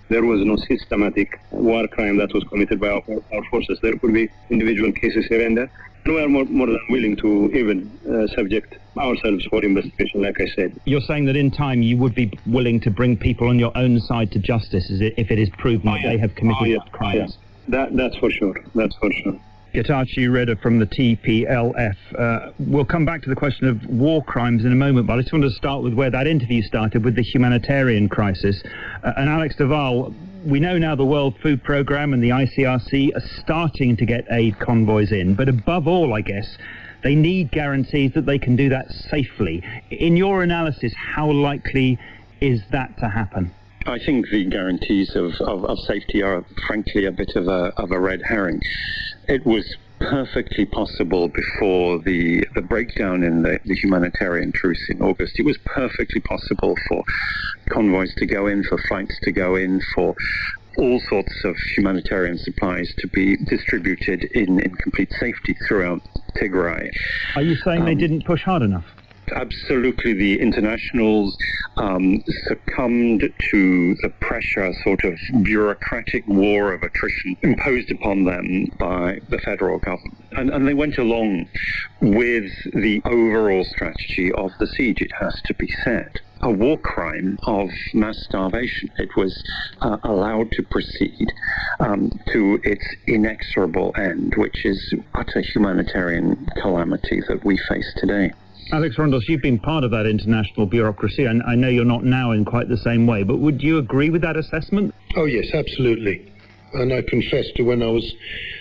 there was no systematic war crime that was committed by our forces. There could be individual cases here and there. And we are more than willing to even subject ourselves for investigation, like I said. You're saying that in time you would be willing to bring people on your own side to justice if it is proven that they have committed crimes? That's for sure. That's for sure. Getachew Reda from the TPLF. We'll come back to the question of war crimes in a moment, but I just wanted to start with where that interview started, with the humanitarian crisis. And Alex Duval, we know now the World Food Programme and the ICRC are starting to get aid convoys in, but above all, I guess, they need guarantees that they can do that safely. In your analysis, how likely is that to happen? I think the guarantees of safety are, frankly, a bit of a red herring. It was perfectly possible before the breakdown in the humanitarian truce in August. It was perfectly possible for convoys to go in, for flights to go in, for all sorts of humanitarian supplies to be distributed in complete safety throughout Tigray. Are you saying they didn't push hard enough? Absolutely. The internationals succumbed to the pressure, sort of bureaucratic war of attrition imposed upon them by the federal government. And they went along with the overall strategy of the siege, it has to be said. A war crime of mass starvation. It was allowed to proceed to its inexorable end, which is utter humanitarian calamity that we face today. Alex Rondos, you've been part of that international bureaucracy, and I know you're not now in quite the same way, but would you agree with that assessment? Oh, yes, absolutely. And I confess to when I was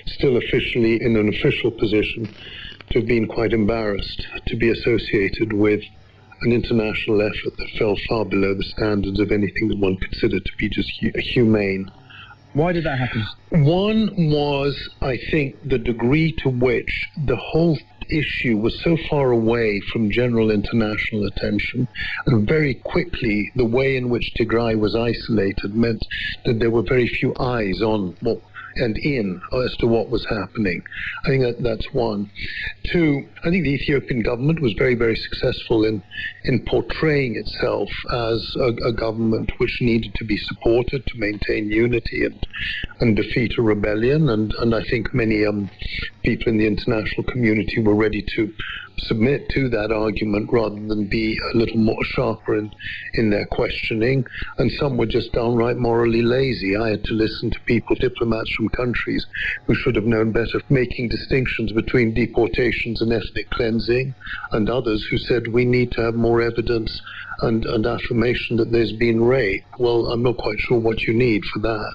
still officially in an official position to have been quite embarrassed to be associated with an international effort that fell far below the standards of anything that one considered to be just humane. Why did that happen? One was, I think, the degree to which the whole issue was so far away from general international attention, and very quickly the way in which Tigray was isolated meant that there were very few eyes on what as to what was happening. I think that's one. Two, I think the Ethiopian government was very, very successful in portraying itself as a government which needed to be supported to maintain unity and defeat a rebellion. And I think many people in the international community were ready to submit to that argument rather than be a little more sharper in their questioning. And some were just downright morally lazy. I had to listen to people, diplomats from countries who should have known better, making distinctions between deportations and ethnic cleansing, and others who said we need to have more evidence and affirmation that there's been rape. Well, I'm not quite sure what you need for that.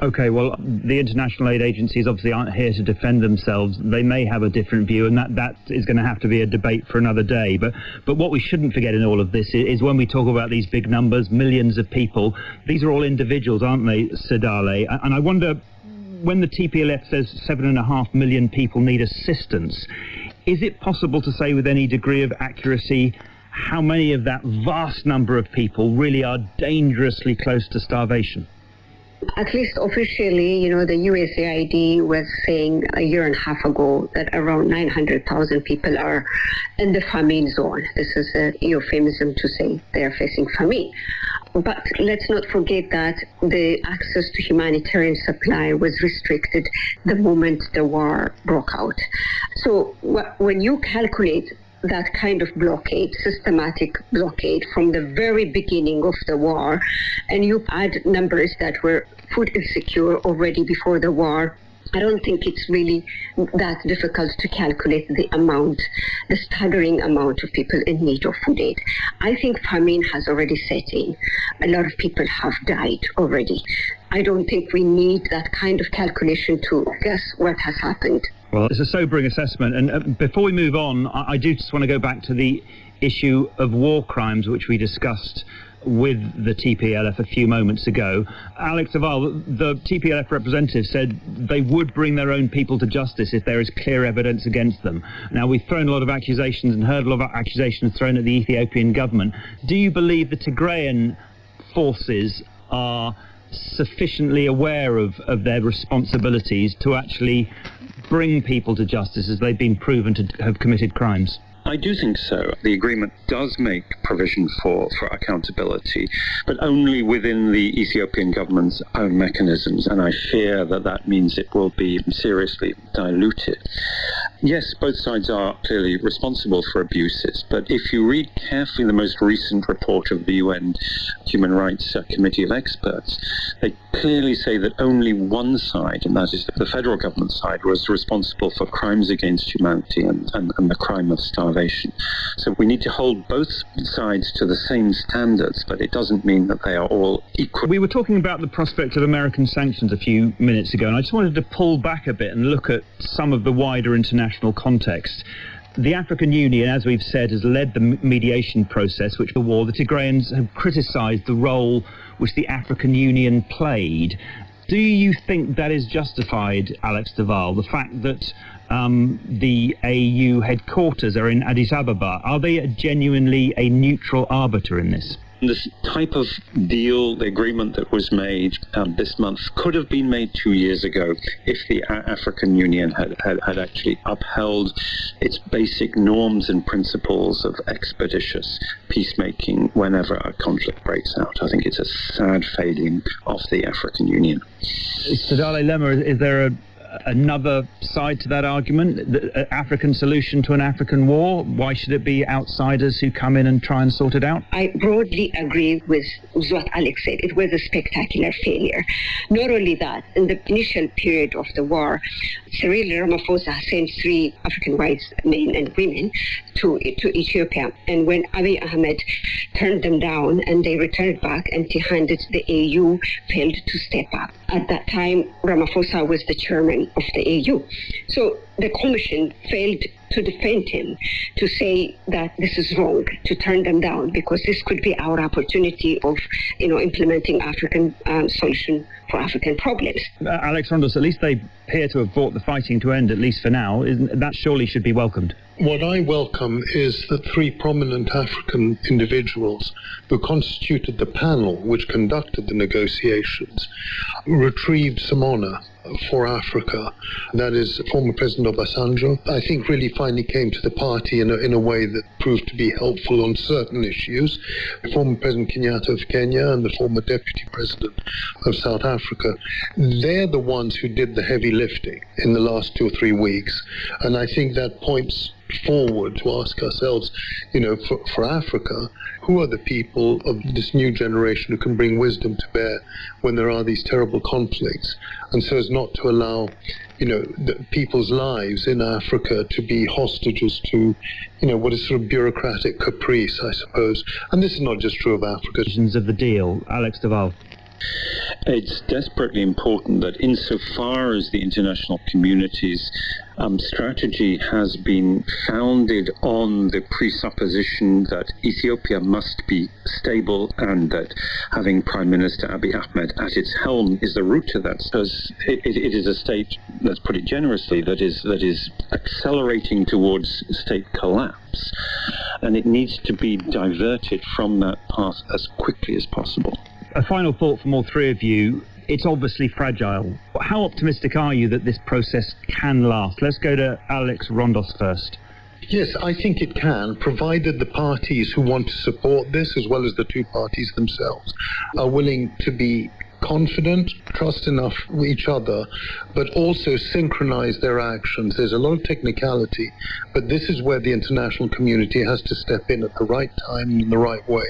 Okay, well, the international aid agencies obviously aren't here to defend themselves. They may have a different view, and that is going to have to be a debate for another day. But what we shouldn't forget in all of this is when we talk about these big numbers, millions of people, these are all individuals, aren't they, Sedale? And I wonder, when the TPLF says 7.5 million people need assistance, is it possible to say with any degree of accuracy how many of that vast number of people really are dangerously close to starvation? At least officially, the USAID was saying a year and a half ago that around 900,000 people are in the famine zone. This is a euphemism to say they are facing famine. But let's not forget that the access to humanitarian supply was restricted the moment the war broke out. So when you calculate that kind of blockade, systematic blockade from the very beginning of the war, and you add numbers that were food insecure already before the war, I don't think it's really that difficult to calculate the staggering amount of people in need of food aid. I think famine has already set in. A lot of people have died already. I don't think we need that kind of calculation to guess what has happened. Well, it's a sobering assessment. And before we move on, I do just want to go back to the issue of war crimes, which we discussed with the TPLF a few moments ago. Alex Duval, the TPLF representative, said they would bring their own people to justice if there is clear evidence against them. Now, we've thrown a lot of accusations and heard a lot of accusations thrown at the Ethiopian government. Do you believe the Tigrayan forces are sufficiently aware of their responsibilities to actually bring people to justice as they've been proven to have committed crimes? I do think so. The agreement does make provision for accountability, but only within the Ethiopian government's own mechanisms, and I fear that means it will be seriously diluted. Yes, both sides are clearly responsible for abuses, but if you read carefully the most recent report of the UN Human Rights Committee of Experts, they clearly say that only one side, and that is the federal government side, was responsible for crimes against humanity and the crime of starvation. So we need to hold both sides to the same standards, but it doesn't mean that they are all equal. We were talking about the prospect of American sanctions a few minutes ago, and I just wanted to pull back a bit and look at some of the wider international context. The African Union, as we've said, has led the mediation process, which the war, the Tigrayans have criticised the role which the African Union played. Do you think that is justified, Alex Duval, the fact that the AU headquarters are in Addis Ababa? Are they genuinely a neutral arbiter in this? This type of deal, the agreement that was made this month, could have been made 2 years ago if the African Union had actually upheld its basic norms and principles of expeditious peacemaking whenever a conflict breaks out. I think it's a sad failing of the African Union. Sadale Lema, is there another side to that argument? The African solution to an African war? Why should it be outsiders who come in and try and sort it out? I broadly agree with what Alex said. It was a spectacular failure. Not only that, in the initial period of the war, Cyril Ramaphosa sent 3 African white men and women to Ethiopia. And when Abiy Ahmed turned them down and they returned back empty-handed, the AU failed to step up. At that time, Ramaphosa was the chairman of the AU. So the commission failed to defend him, to say that this is wrong, to turn them down, because this could be our opportunity of, implementing African solution for African problems. Alex Rondos, at least they appear to have brought the fighting to end, at least for now. That surely should be welcomed. What I welcome is that 3 prominent African individuals who constituted the panel which conducted the negotiations retrieved some honor for Africa. That is, former President Obasanjo, I think, really finally came to the party in a way that proved to be helpful on certain issues. Former President Kenyatta of Kenya and the former Deputy President of South Africa, they're the ones who did the heavy lifting in the last 2 or 3 weeks. And I think that points forward to ask ourselves, for Africa, who are the people of this new generation who can bring wisdom to bear when there are these terrible conflicts, and so as not to allow, the people's lives in Africa to be hostages to, what is sort of bureaucratic caprice, I suppose. And this is not just true of Africa. Of the deal, Alex Duval. It's desperately important that insofar as the international community's strategy has been founded on the presupposition that Ethiopia must be stable and that having Prime Minister Abiy Ahmed at its helm is the route to that, because it is a state, let's put it generously, that is accelerating towards state collapse, and it needs to be diverted from that path as quickly as possible. A final thought from all 3 of you. It's obviously fragile. How optimistic are you that this process can last? Let's go to Alex Rondos first. Yes, I think it can, provided the parties who want to support this, as well as the 2 parties themselves, are willing to be confident, trust enough with each other, but also synchronize their actions. There's a lot of technicality, but this is where the international community has to step in at the right time and in the right way.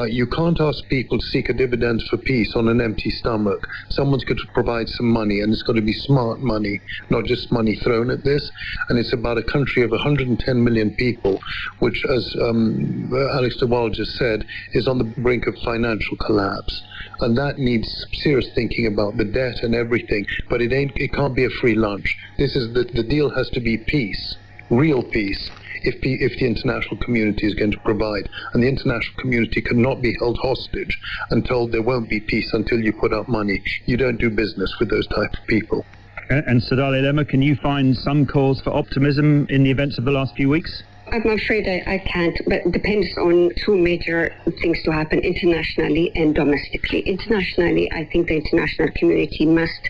You can't ask people to seek a dividend for peace on an empty stomach. Someone's got to provide some money, and it's got to be smart money, not just money thrown at this. And it's about a country of 110 million people, which, as Alex Duval just said, is on the brink of financial collapse. And that needs serious thinking about the debt and everything, but it can't be a free lunch. This is the deal has to be peace, real peace, if the international community is going to provide. And the international community cannot be held hostage and told there won't be peace until you put up money. You don't do business with those type of people. And Sadale Lema, can you find some cause for optimism in the events of the last few weeks? I'm afraid I can't, but it depends on two major things to happen internationally and domestically. Internationally, I think the international community must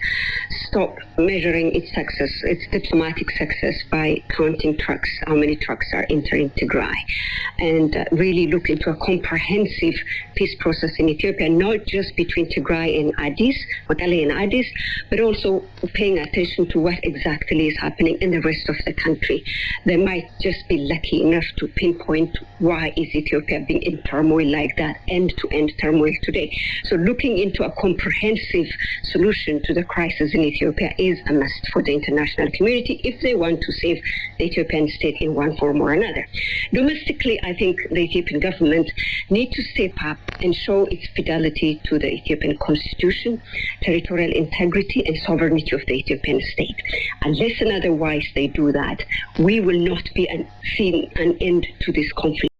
stop measuring its success, its diplomatic success, by counting trucks, how many trucks are entering Tigray, and really look into a comprehensive peace process in Ethiopia, not just between Tigray and Addis, Mekelle and Addis, but also paying attention to what exactly is happening in the rest of the country. They might just be lucky enough to pinpoint why is Ethiopia being in turmoil like that, end-to-end turmoil today. So looking into a comprehensive solution to the crisis in Ethiopia is a must for the international community if they want to save the Ethiopian state in one form or another. Domestically, I think the Ethiopian government need to step up and show its fidelity to the Ethiopian constitution, territorial integrity and sovereignty of the Ethiopian state. Unless and otherwise they do that, we will not be seeing an end to this conflict.